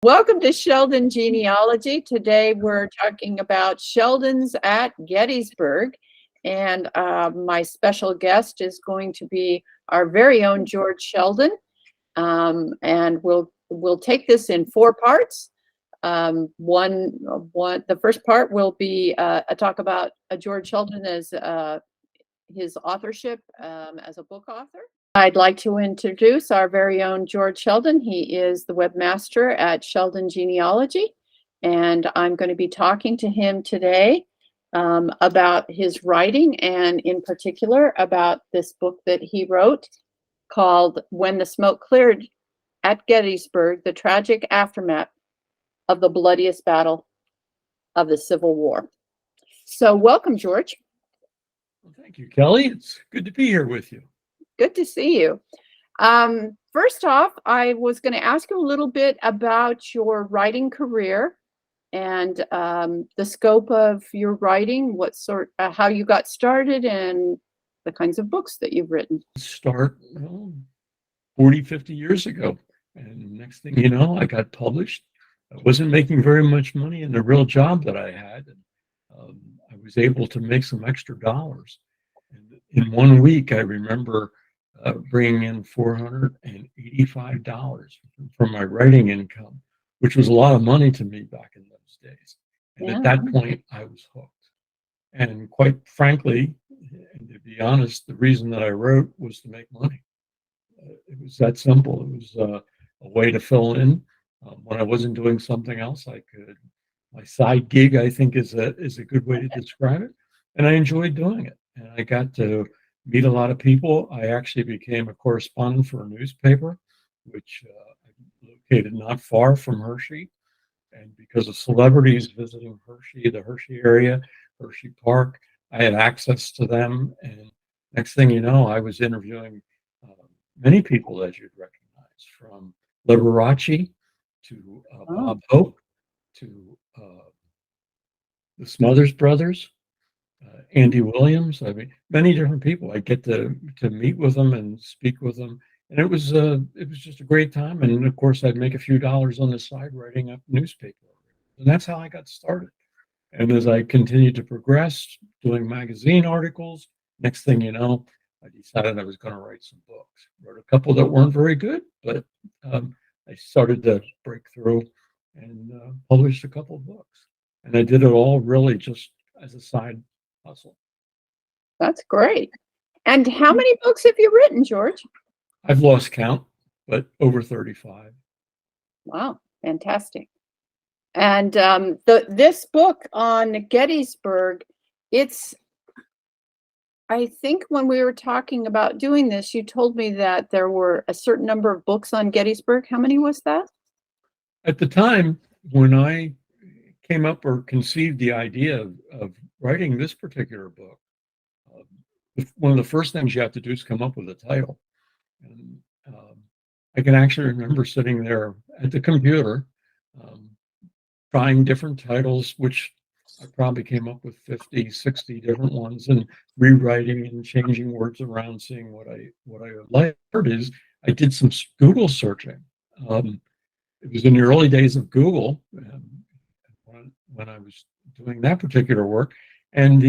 Welcome to Sheldon Genealogy. Today we're talking about Sheldons at Gettysburg. And my special guest is going to be our very own George Sheldon. And we'll take this in four parts. The first part will be a talk about George Sheldon as his authorship as a book author. I'd like to introduce our very own George Sheldon. He is the webmaster at Sheldon Genealogy, and I'm going to be talking to him today about his writing, and in particular about this book that he wrote called When the Smoke Cleared at Gettysburg, the Tragic Aftermath of the Bloodiest Battle of the Civil War. So welcome, George. Well, thank you, Kelly. It's good to be here with you. Good to see you. First off, I was going to ask you a little bit about your writing career and the scope of your writing, how you got started, and the kinds of books that you've written. 40, 50 years ago. And next thing you know, I got published. I wasn't making very much money in the real job that I had. And I was able to make some extra dollars. And in 1 week, I remember bringing in $485 from my writing income, which was a lot of money to me back in those days. And at that point, I was hooked. And quite frankly, and to be honest, the reason that I wrote was to make money. It was that simple. It was a way to fill in when I wasn't doing something else. I could. My side gig, I think, is a good way to describe it. And I enjoyed doing it. And I got to meet a lot of people. I actually became a correspondent for a newspaper, which I located not far from Hershey. And because of celebrities visiting Hershey, the Hershey area, Hershey Park, I had access to them. And next thing you know, I was interviewing many people that you'd recognize, from Liberace to Bob Hope to the Smothers Brothers, Andy Williams. I mean, many different people. I get to meet with them and speak with them, and it was just a great time. And of course, I'd make a few dollars on the side writing up newspaper, and that's how I got started. And as I continued to progress, doing magazine articles, next thing you know, I decided I was going to write some books. Wrote a couple that weren't very good, but I started to break through and published a couple of books. And I did it all really just as a side hustle. That's great. And how many books have you written, George? I've lost count, but over 35. Wow, fantastic. And this book on Gettysburg, I think when we were talking about doing this, you told me that there were a certain number of books on Gettysburg. How many was that? At the time, when I came up or conceived the idea of writing this particular book, one of the first things you have to do is come up with a title. And I can actually remember sitting there at the computer, trying different titles, which I probably came up with 50, 60 different ones, and rewriting and changing words around, seeing what I liked. Is I did some Google searching. It was in the early days of Google when I was doing that particular work, and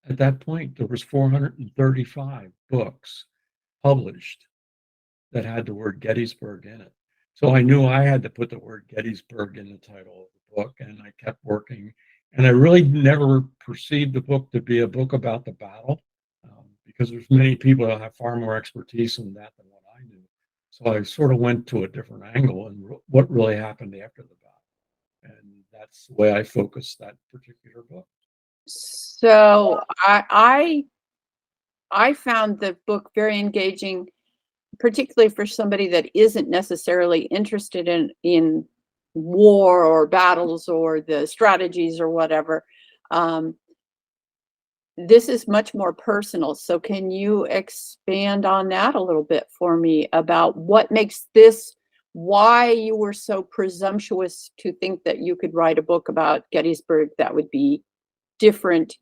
at that point there was 435 books published that had the word Gettysburg in it. So I knew I had to put the word Gettysburg in the title of the book, and I kept working. And I really never perceived the book to be a book about the battle, because there's many people that have far more expertise in that than what I knew. So I sort of went to a different angle and what really happened after the battle. And that's the way I focused that particular book. So I found the book very engaging, particularly for somebody that isn't necessarily interested in war or battles or the strategies or whatever. This is much more personal. So can you expand on that a little bit for me about what makes this, why you were so presumptuous to think that you could write a book about Gettysburg that would be different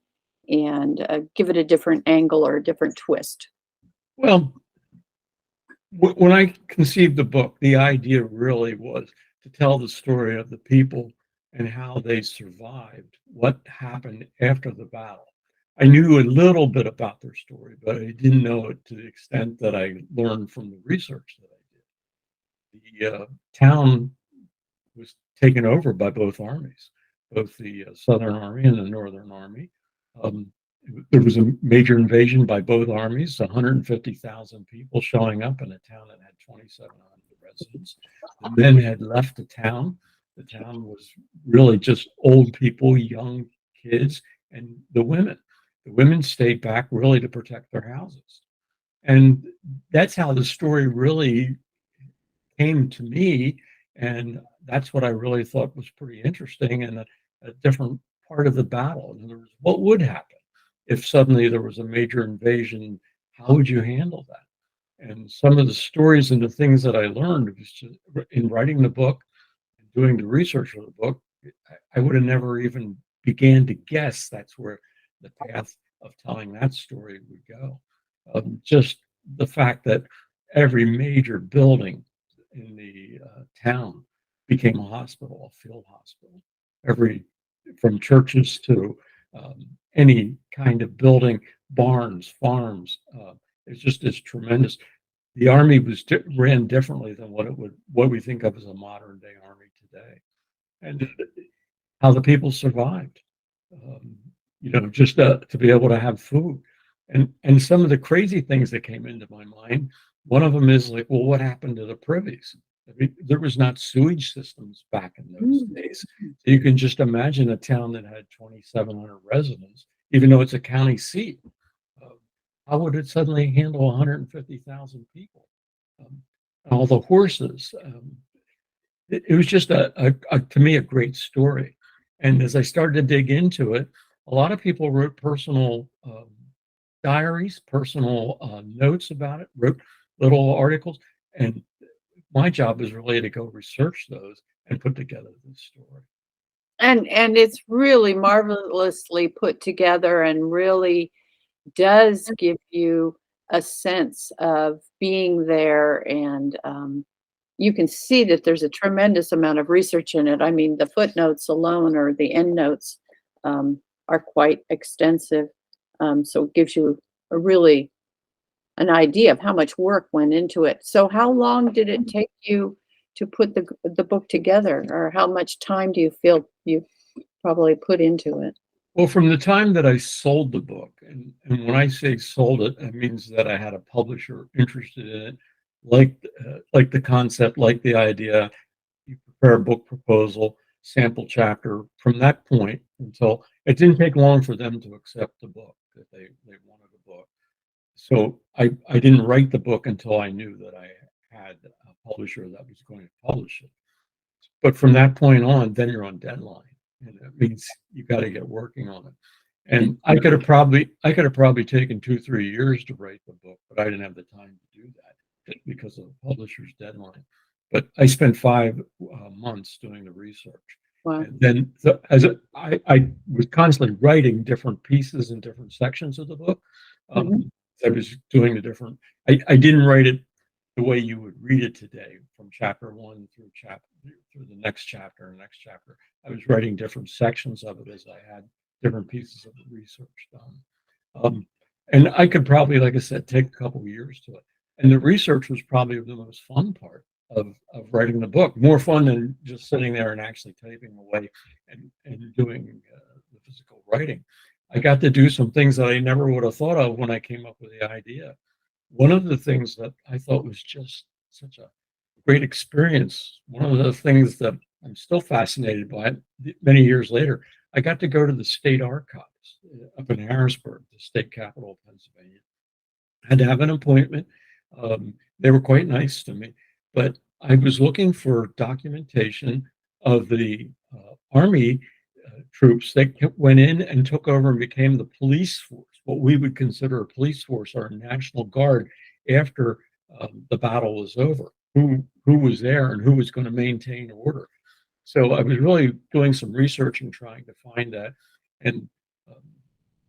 and give it a different angle or a different twist? Well, when I conceived the book, the idea really was to tell the story of the people and how they survived, what happened after the battle. I knew a little bit about their story, but I didn't know it to the extent that I learned from the research that I did. The town was taken over by both armies, both the Southern Army and the Northern Army. Um, there was a major invasion by both armies, 150,000 people showing up in a town that had 2,700 residents. The men had left the town. The town was really just old people, young kids, and the women. The women stayed back really to protect their houses. And that's how the story really came to me. And that's what I really thought was pretty interesting and a different part of the battle. In other words, what would happen if suddenly there was a major invasion? How would you handle that? And some of the stories and the things that I learned was just, in writing the book and doing the research for the book, I would have never even began to guess that's where the path of telling that story would go. Just the fact that every major building in the town became a hospital, a field hospital. From churches to any kind of building, barns, farms. It's tremendous. The army ran differently than what we think of as a modern day army today, and how the people survived. Just to be able to have food, and some of the crazy things that came into my mind. One of them is like, well, what happened to the privies? I mean, there was not sewage systems back in those days. So you can just imagine a town that had 2,700 residents, even though it's a county seat. How would it suddenly handle 150,000 people? All the horses. It was just to me, a great story. And as I started to dig into it, a lot of people wrote personal diaries, personal notes about it, wrote little articles. And my job is really to go research those and put together this story. And it's really marvelously put together and really does give you a sense of being there. And you can see that there's a tremendous amount of research in it. I mean, the footnotes alone or the endnotes are quite extensive. So it gives you an idea of how much work went into it. So how long did it take you to put the book together, or how much time do you feel you probably put into it? Well, from the time that I sold the book, and when I say sold it, it means that I had a publisher interested in it, like the concept, like the idea. You prepare a book proposal, sample chapter. From that point until it didn't take long for them to accept the book, that they wanted a book. So I didn't write the book until I knew that I had a publisher that was going to publish it. But from that point on, then you're on deadline, and it means you got to get working on it. And I could have probably taken 2-3 years to write the book, but I didn't have the time to do that because of the publisher's deadline. But I spent 5 months doing the research. Wow. And then I was constantly writing different pieces and different sections of the book. I was doing I didn't write it the way you would read it today, from chapter 1 through the next chapter and next chapter. I was writing different sections of it as I had different pieces of the research done. And I could probably, like I said, take a couple of years to it. And the research was probably the most fun part of writing the book, more fun than just sitting there and actually typing away and doing the physical writing. I got to do some things that I never would have thought of when I came up with the idea. One of the things that I thought was just such a great experience, one of the things that I'm still fascinated by many years later, I got to go to the state archives up in Harrisburg, the state capital of Pennsylvania. I had to have an appointment. They were quite nice to me, but I was looking for documentation of the Army troops that went in and took over and became the police force, what we would consider a police force or a National Guard after the battle was over, who was there and who was going to maintain order. So I was really doing some research and trying to find that and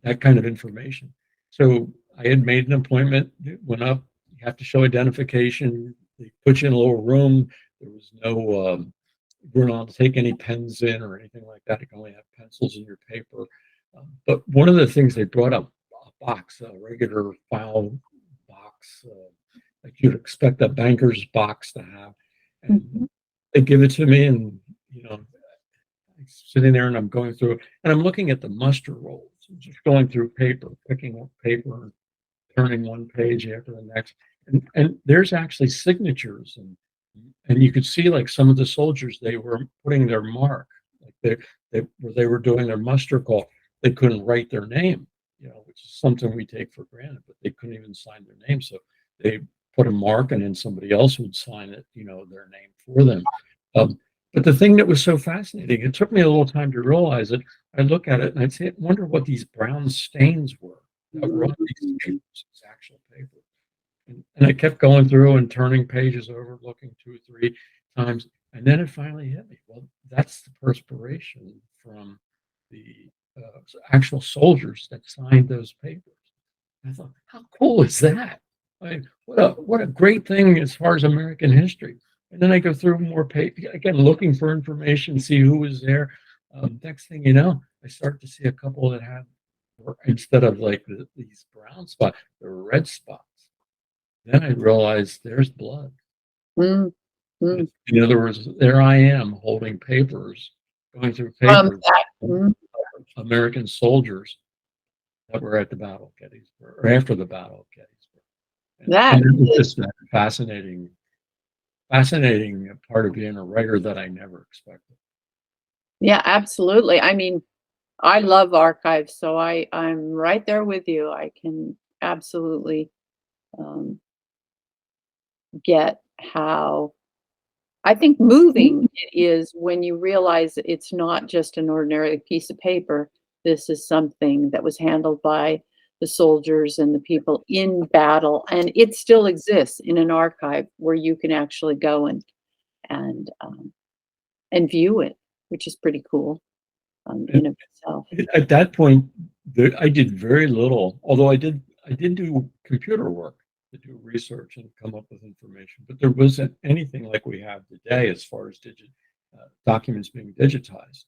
that kind of information. So I had made an appointment, went up, you have to show identification. They put you in a little room. There was no weren't allowed to take any pens in or anything like that. You can only have pencils in your paper. But one of the things they brought up a box, a regular file box, like you'd expect a banker's box to have. And they give it to me, and I'm sitting there and I'm going through it, and I'm looking at the muster rolls, just going through paper, picking up paper and turning one page after the next. And there's actually signatures, and you could see like some of the soldiers, they were putting their mark, like they were doing their muster call. They couldn't write their name, which is something we take for granted, but they couldn't even sign their name. So they put a mark, and then somebody else would sign it, their name for them. But the thing that was so fascinating, it took me a little time to realize it. I look at it and I'd say, I wonder what these brown stains were that were on these papers, these actual paper. And I kept going through and turning pages over, looking 2 or 3 times. And then it finally hit me. Well, that's the perspiration from the actual soldiers that signed those papers. I thought, how cool is that? I mean, what a great thing as far as American history. And then I go through more pages, again, looking for information, see who was there. Next thing you know, I start to see a couple that had, instead of like these brown spots, there were red spots. Then I realized there's blood. Mm. In other words, there I am holding papers, going through papers, American soldiers that were at the Battle of Gettysburg, or after the Battle of Gettysburg. And it was just a fascinating part of being a writer that I never expected. Yeah, absolutely. I mean, I love archives, so I'm right there with you. I can absolutely get how, I think, moving it is when you realize it's not just an ordinary piece of paper. This is something that was handled by the soldiers and the people in battle, and it still exists in an archive where you can actually go and view it, which is pretty cool in of itself. At that point, I did very little, although I did do computer work to do research and come up with information, but there wasn't anything like we have today as far as documents being digitized.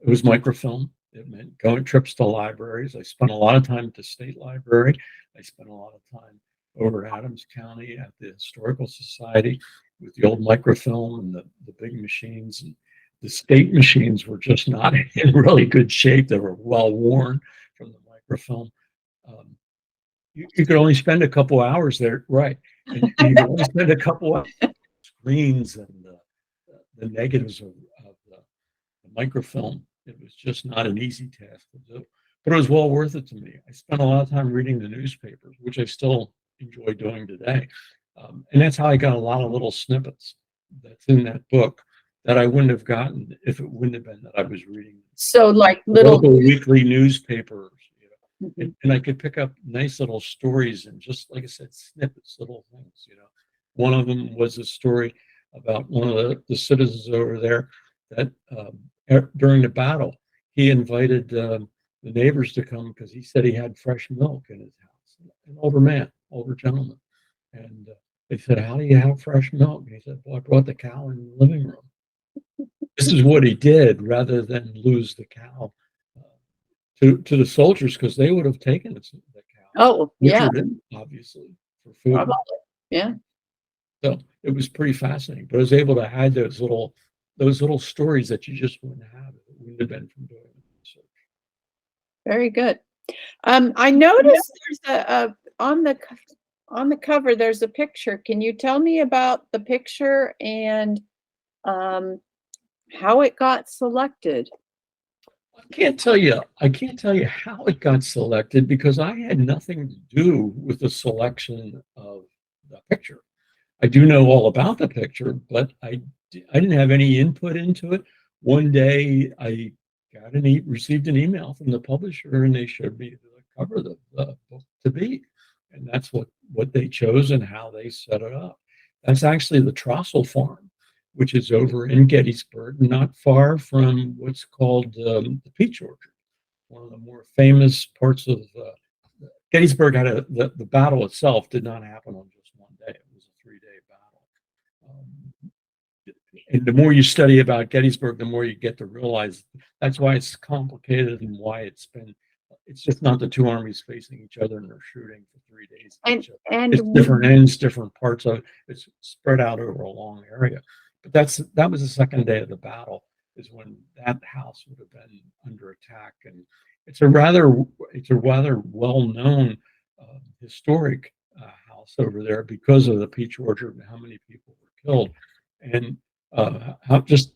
It was microfilm. It meant going trips to libraries. I spent a lot of time at the state library. I spent a lot of time over Adams County at the Historical Society with the old microfilm and the big machines. And the state machines were just not in really good shape. They were well worn from the microfilm. You could only spend a couple hours there, right? And you could only spend a couple of screens and the negatives of the microfilm. It was just not an easy task to do, but it was well worth it to me. I spent a lot of time reading the newspapers, which I still enjoy doing today. And that's how I got a lot of little snippets that's in that book that I wouldn't have gotten if it wouldn't have been that I was reading. So like little weekly newspapers, and I could pick up nice little stories and, just like I said, snippets, little things. One of them was a story about one of the citizens over there that during the battle, he invited the neighbors to come because he said he had fresh milk in his house. An older gentleman. And they said, "How do you have fresh milk?" And he said, "Well, I brought the cow in the living room." This is what he did rather than lose the cow to the soldiers, because they would have taken the cow. Oh, yeah. It, obviously, for food. Probably. Yeah. So it was pretty fascinating. But I was able to hide those little stories that you just wouldn't have. It wouldn't have been from doing research. Very good. I noticed there's on the cover there's a picture. Can you tell me about the picture and how it got selected? I can't tell you how it got selected, because I had nothing to do with the selection of the picture. I do know all about the picture, but I didn't have any input into it. One day I received an email from the publisher, and they showed me the cover of the book to be. And that's what they chose and how they set it up. That's actually the Trossel Farm, which is over in Gettysburg, not far from what's called the Peach Orchard, one of the more famous parts of Gettysburg. The battle itself did not happen on just one day. It was a 3-day battle. And the more you study about Gettysburg, the more you get to realize that's why it's complicated and why it's just not the two armies facing each other and they're shooting for 3 days. It's different ends, different parts of it. It's spread out over a long area. But that was the second day of the battle, is when that house would have been under attack. And it's a rather well-known historic house over there because of the peach orchard and how many people were killed, and how just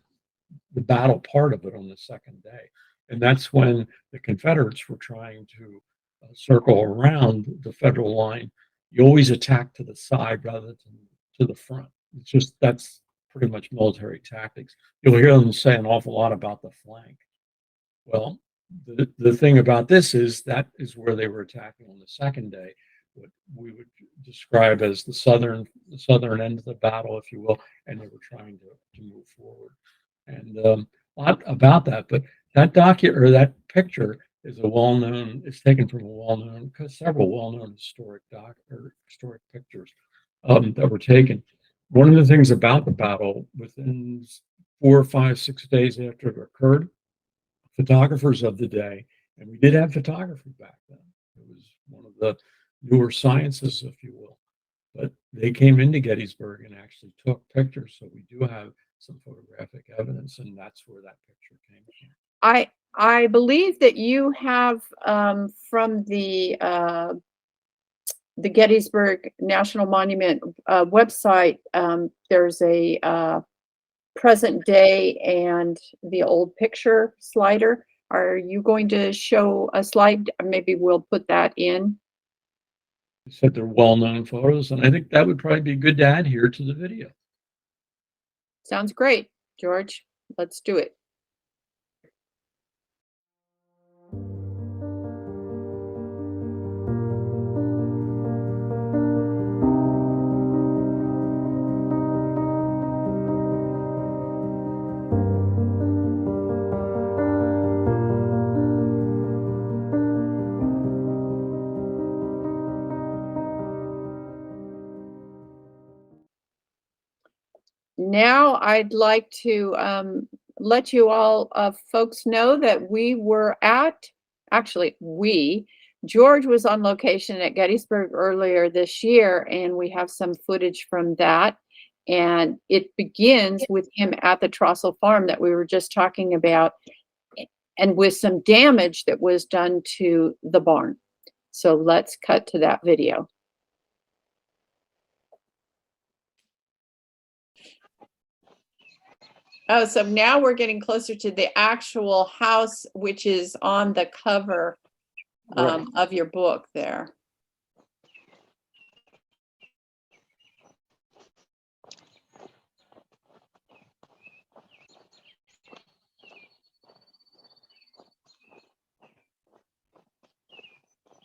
the battle part of it on the second day. And that's when the Confederates were trying to circle around the Federal line. You always attack to the side rather than to the front. It's just, that's pretty much military tactics. You'll hear them say an awful lot about the flank. Well, the thing about this is that is where they were attacking on the second day, what we would describe as the southern end of the battle, if you will, and they were trying to move forward. And a lot about that, but that picture is it's taken from several well-known historic pictures that were taken. One of the things about the battle, within 4, 5, 6 days after it occurred, photographers of the day, and we did have photography back then. It was one of the newer sciences, if you will. But they came into Gettysburg and actually took pictures. So we do have some photographic evidence, and that's where that picture came from. I believe that you have from the Gettysburg National Monument website. There's a present day and the old picture slider. Are you going to show a slide? Maybe we'll put that in. You said they're well-known photos, and I think that would probably be good to add here to the video. Sounds great, George. Let's do it. Now I'd like to let you all folks know that George was on location at Gettysburg earlier this year, and we have some footage from that. And it begins with him at the Trossel farm that we were just talking about, and with some damage that was done to the barn. So let's cut to that video. Oh, so now we're getting closer to the actual house, which is on the cover of your book there.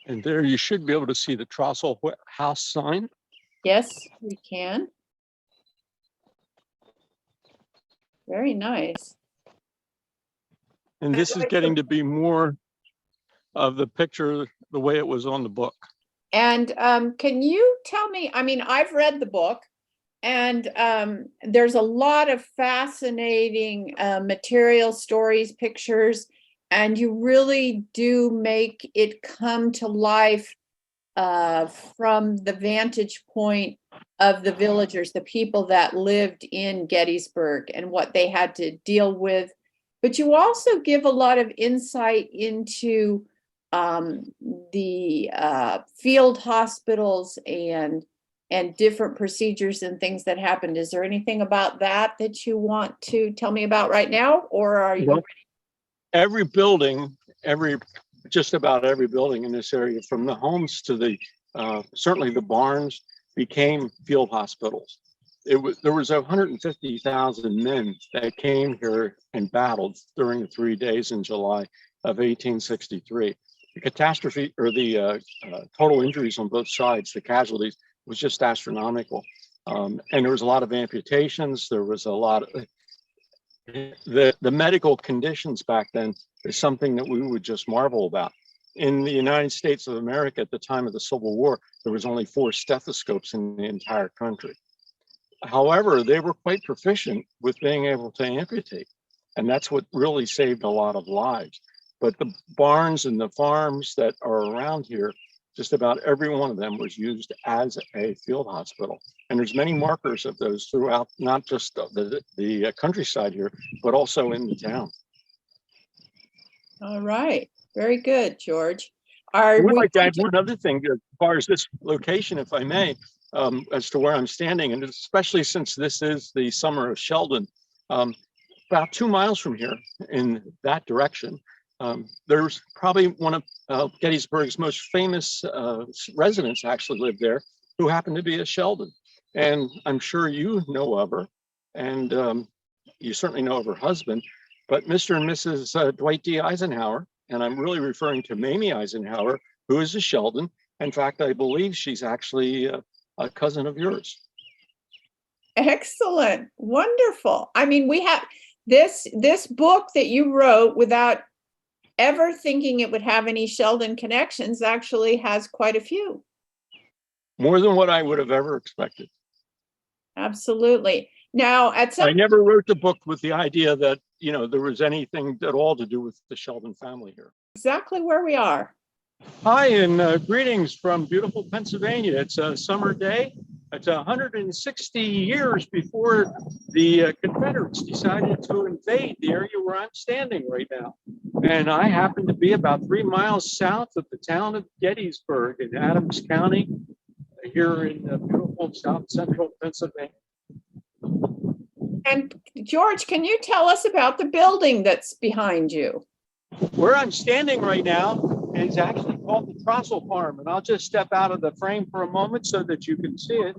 And there you should be able to see the Trossel house sign. Yes, we can. Very nice. And this is getting to be more of the picture the way it was on the book. And can you tell me, I mean, I've read the book, and there's a lot of fascinating material, stories, pictures, and you really do make it come to life from the vantage point of the villagers, the people that lived in Gettysburg and what they had to deal with. But you also give a lot of insight into the field hospitals and different procedures and things that happened. Is there anything about that you want to tell me about right now, or are you? Well, every building, just about every building in this area, from the homes to the certainly the barns, became field hospitals. There was 150,000 men that came here and battled during the 3 days in July of 1863. The catastrophe, or the total injuries on both sides, the casualties, was just astronomical. And there was a lot of amputations. There was a lot of the medical conditions back then is something that we would just marvel about. In the United States of America at the time of the Civil War, there was only 4 stethoscopes in the entire country. However, they were quite proficient with being able to amputate. And that's what really saved a lot of lives. But the barns and the farms that are around here, just about every one of them was used as a field hospital. And there's many markers of those throughout, not just the countryside here, but also in the town. All right. Very good, George. I would like to add one other thing as far as this location, if I may, as to where I'm standing, and especially since this is the summer of Sheldon, about 2 miles from here in that direction, there's probably one of Gettysburg's most famous residents actually lived there, who happened to be a Sheldon. And I'm sure you know of her, and you certainly know of her husband, but Mr. and Mrs. Dwight D. Eisenhower, and I'm really referring to Mamie Eisenhower, who is a Sheldon. In fact, I believe she's actually a cousin of yours. Excellent. Wonderful. I mean, we have this book that you wrote without ever thinking it would have any Sheldon connections actually has quite a few. More than what I would have ever expected. Absolutely. Now, I never wrote the book with the idea that, you know, there was anything at all to do with the Sheldon family here. Exactly where we are. Hi, and greetings from beautiful Pennsylvania. It's a summer day. It's 160 years before the Confederates decided to invade the area where I'm standing right now. And I happen to be about 3 miles south of the town of Gettysburg in Adams County, here in beautiful south central Pennsylvania. And George, can you tell us about the building that's behind you? Where I'm standing right now is actually called the Trossel Farm, and I'll just step out of the frame for a moment so that you can see it.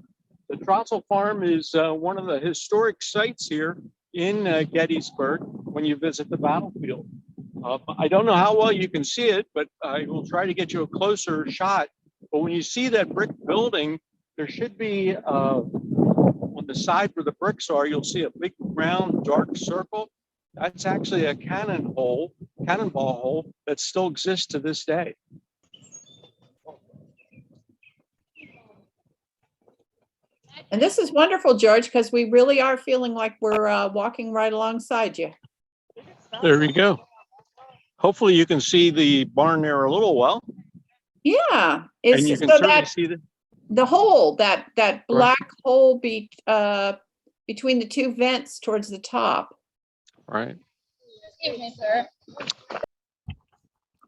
The Trossel Farm is one of the historic sites here in Gettysburg when you visit the battlefield. I don't know how well you can see it, but I will try to get you a closer shot. But when you see that brick building, there should be on the side where the bricks are, you'll see a big round dark circle. That's actually a cannonball hole that still exists to this day. And this is wonderful, George, because we really are feeling like we're walking right alongside you. There we go. Hopefully you can see the barn there a little well. Yeah. And you can certainly see the hole, that black hole between the two vents towards the top. Right. Excuse me, sir.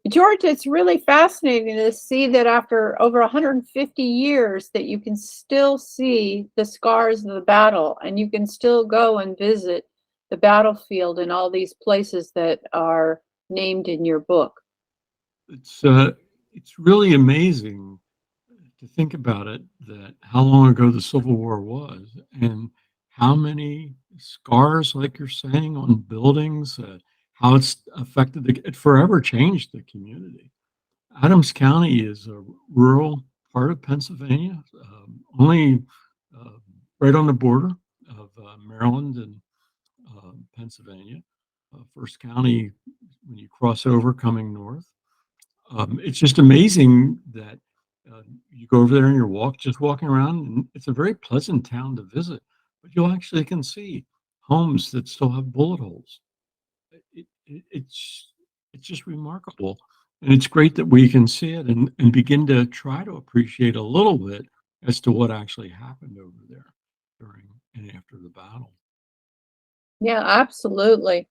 George, it's really fascinating to see that after over 150 years that you can still see the scars of the battle, and you can still go and visit the battlefield in all these places that are named in your book. It's really amazing to think about it, that how long ago the Civil War was, and how many scars, like you're saying, on buildings, how it's affected, it forever changed the community. Adams County is a rural part of Pennsylvania, only right on the border of Maryland and Pennsylvania. First county when you cross over coming north. It's just amazing that you go over there and you're just walking around, and it's a very pleasant town to visit, but you actually can see homes that still have bullet holes. It's just remarkable. And it's great that we can see it and begin to try to appreciate a little bit as to what actually happened over there during and after the battle. Yeah, absolutely.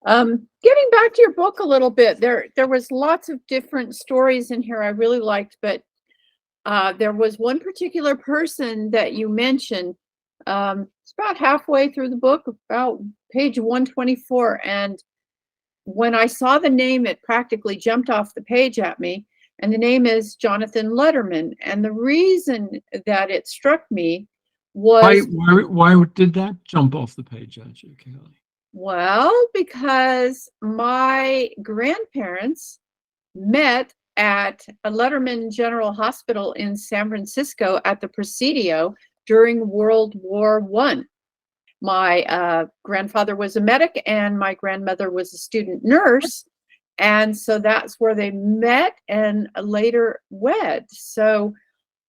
Getting back to your book a little bit, there was lots of different stories in here I really liked, but there was one particular person that you mentioned. It's about halfway through the book, about page 124, and when I saw the name, it practically jumped off the page at me, and the name is Jonathan Letterman. And the reason that it struck me was... Why did that jump off the page at you, Kelly? Well, because my grandparents met at a Letterman General Hospital in San Francisco at the Presidio during World War I. My grandfather was a medic and my grandmother was a student nurse. And so that's where they met and later wed. So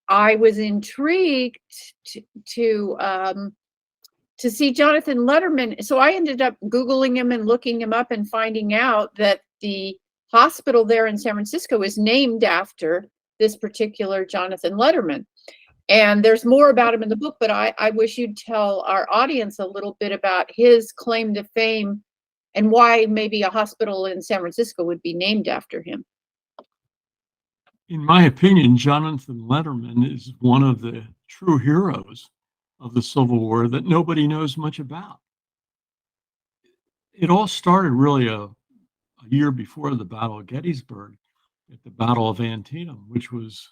I was intrigued to to see Jonathan Letterman. So I ended up Googling him and looking him up and finding out that the hospital there in San Francisco is named after this particular Jonathan Letterman. And there's more about him in the book, but I wish you'd tell our audience a little bit about his claim to fame and why maybe a hospital in San Francisco would be named after him. In my opinion, Jonathan Letterman is one of the true heroes of the Civil War that nobody knows much about. It all started really a year before the Battle of Gettysburg, at the Battle of Antietam, which was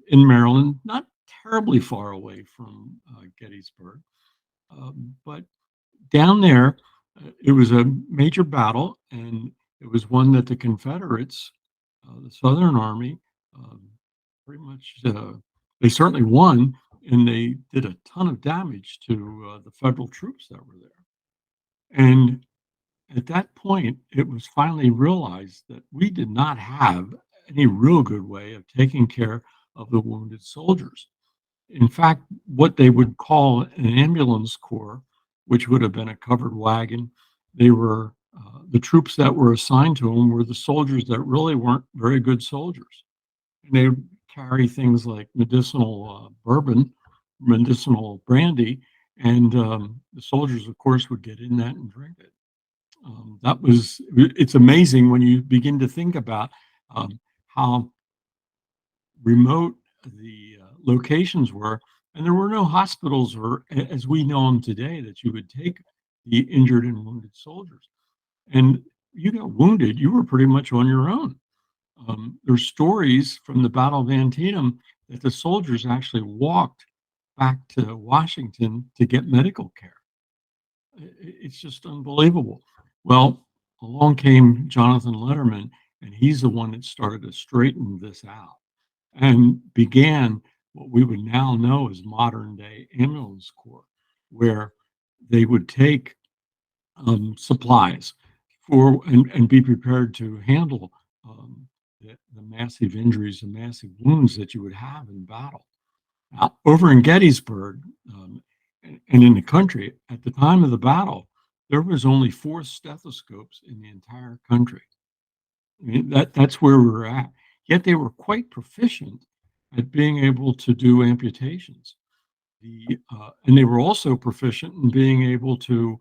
in Maryland, not terribly far away from Gettysburg. But down there, it was a major battle, and it was one that the Confederates, the Southern Army, pretty much, they certainly won, and they did a ton of damage to the Federal troops that were there. And at that point, it was finally realized that we did not have any real good way of taking care of the wounded soldiers. In fact, what they would call an ambulance corps, which would have been a covered wagon, they were the troops that were assigned to them were the soldiers that really weren't very good soldiers. And they would carry things like medicinal bourbon, medicinal brandy, and the soldiers, of course, would get in that and drink it. It's amazing when you begin to think about how remote the locations were, and there were no hospitals or as we know them today that you would take the injured and wounded soldiers. And you got wounded, you were pretty much on your own. There's stories from the Battle of Antietam that the soldiers actually walked back to Washington to get medical care. It's just unbelievable. Well, along came Jonathan Letterman, and he's the one that started to straighten this out and began what we would now know as modern day ambulance corps, where they would take supplies for and be prepared to handle the massive injuries and massive wounds that you would have in battle. Now, over in Gettysburg and in the country, at the time of the battle, there was only 4 stethoscopes in the entire country. I mean, that's where we were at. Yet they were quite proficient at being able to do amputations. And they were also proficient in being able to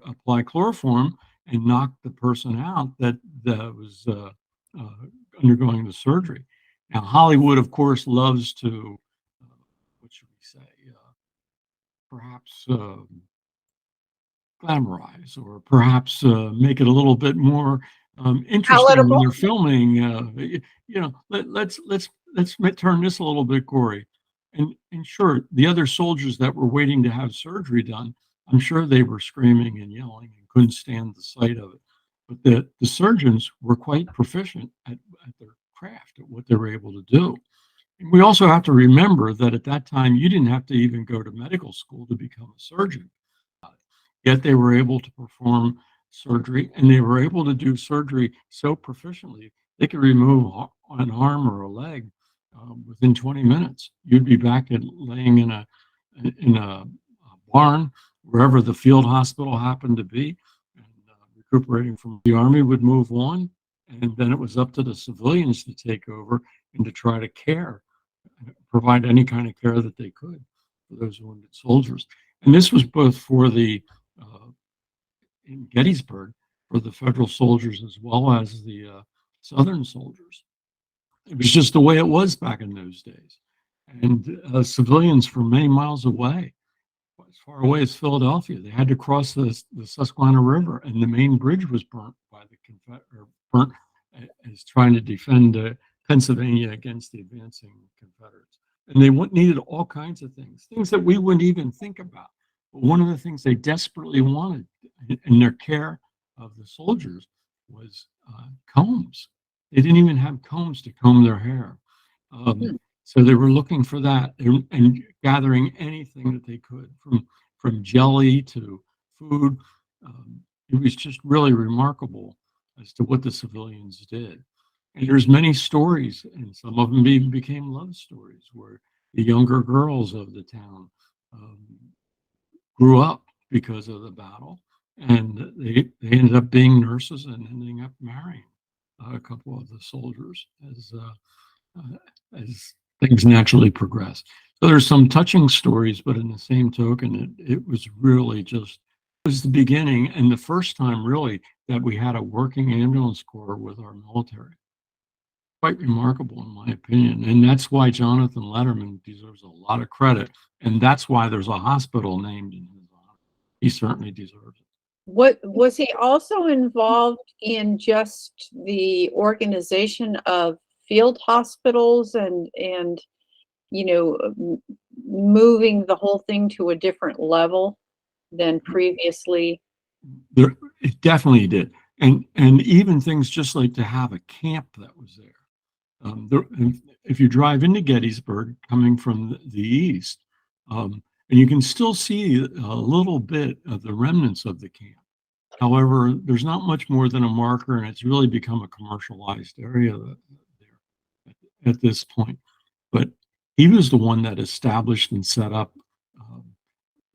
apply chloroform and knock the person out that was undergoing the surgery. Now, Hollywood, of course, loves to, what should we say, perhaps glamorize or perhaps make it a little bit more interesting when they're filming. Let's turn this a little bit gory. And sure, the other soldiers that were waiting to have surgery done, I'm sure they were screaming and yelling and couldn't stand the sight of it. But the surgeons were quite proficient at their craft, at what they were able to do. And we also have to remember that at that time, you didn't have to even go to medical school to become a surgeon. Yet they were able to perform surgery, and they were able to do surgery so proficiently, they could remove an arm or a leg within 20 minutes. You'd be back laying in a barn, wherever the field hospital happened to be, and recuperating from the Army would move on. And then it was up to the civilians to take over and to try to provide any kind of care that they could for those wounded soldiers. And this was both for in Gettysburg, for the Federal soldiers as well as the Southern soldiers. It was just the way it was back in those days. And civilians from many miles away, as far away as Philadelphia, they had to cross the Susquehanna River, and the main bridge was burnt by burnt as trying to defend Pennsylvania against the advancing Confederates. And they needed all kinds of things that we wouldn't even think about. But one of the things they desperately wanted in their care of the soldiers was combs. They didn't even have combs to comb their hair. So they were looking for that and gathering anything that they could, from jelly to food. It was just really remarkable as to what the civilians did. And there's many stories, and some of them even became love stories, where the younger girls of the town grew up because of the battle, and they ended up being nurses and ending up marrying a couple of the soldiers as things naturally progress. So there's some touching stories, but in the same token, it was really just it was the beginning and the first time really that we had a working ambulance corps with our military. Quite remarkable, in my opinion, and that's why Jonathan Letterman deserves a lot of credit, and that's why there's a hospital named in his honor. He certainly deserves it. What was he also involved in just the organization of field hospitals and moving the whole thing to a different level than previously? There, it definitely did, and even things just like to have a camp that was there. If you drive into Gettysburg coming from the east, and you can still see a little bit of the remnants of the camp. However, there's not much more than a marker, and it's really become a commercialized area there at this point. But he was the one that established and set up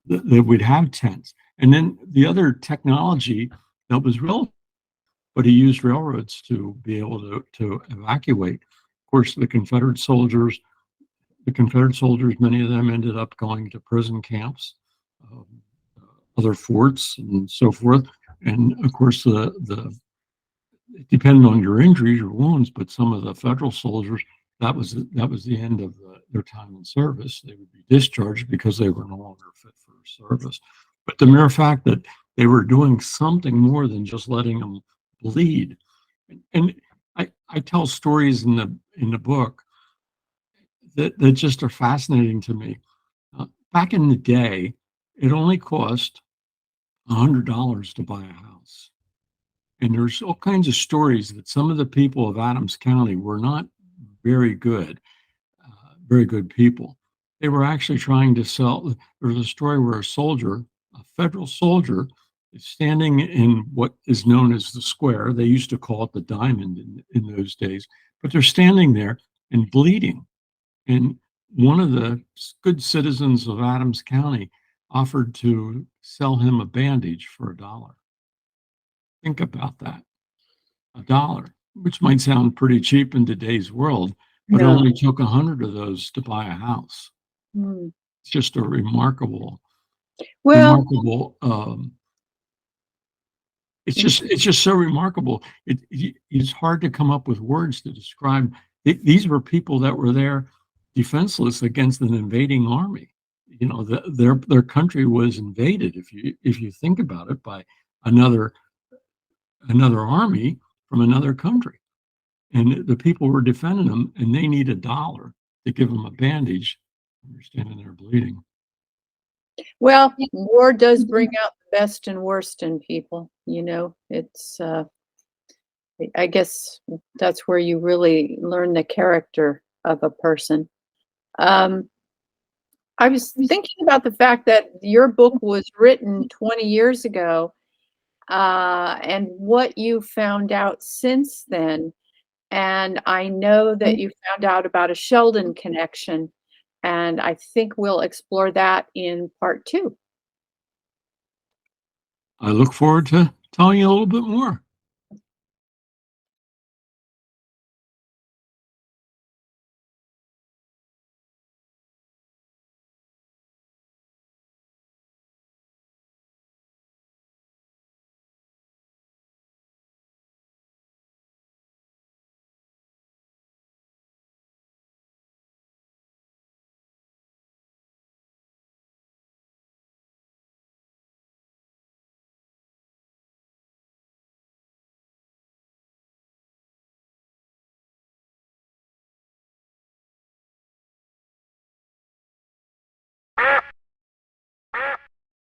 that we'd have tents. And then the other technology that was real, but he used railroads to be able to evacuate. Of course, the Confederate soldiers, many of them ended up going to prison camps, um, other forts, and so forth. And of course, it depended on your injuries or wounds, but some of the Federal soldiers, that was the end of their time in service. They would be discharged because they were no longer fit for service. But the mere fact that they were doing something more than just letting them bleed, and I tell stories in the book that just are fascinating to me. Back in the day, it only cost $100 to buy a house. And there's all kinds of stories that some of the people of Adams County were not very good, very good people. They were actually trying to sell. There was a story where a federal soldier, is standing in what is known as the square. They used to call it the diamond in those days, but they're standing there and bleeding. And one of the good citizens of Adams County offered to sell him a bandage for $1. Think about that. $1, which might sound pretty cheap in today's world, but it No. only took 100 of those to buy a house. Hmm. It's just a remarkable, Well, remarkable. It's just so remarkable. It's hard to come up with words to describe. These were people that were there defenseless against an invading army. You know, their country was invaded. If you think about it, by another army from another country. And the people were defending them, and they need $1 to give them a bandage. They're standing there bleeding. well, war does bring out the best and worst in people. It's I guess that's where you really learn the character of a person. Um, I was thinking about the fact that your book was written 20 years ago, and what you found out since then. And I know that you found out about a Sheldon connection, and I think we'll explore that in part 2. I look forward to telling you a little bit more.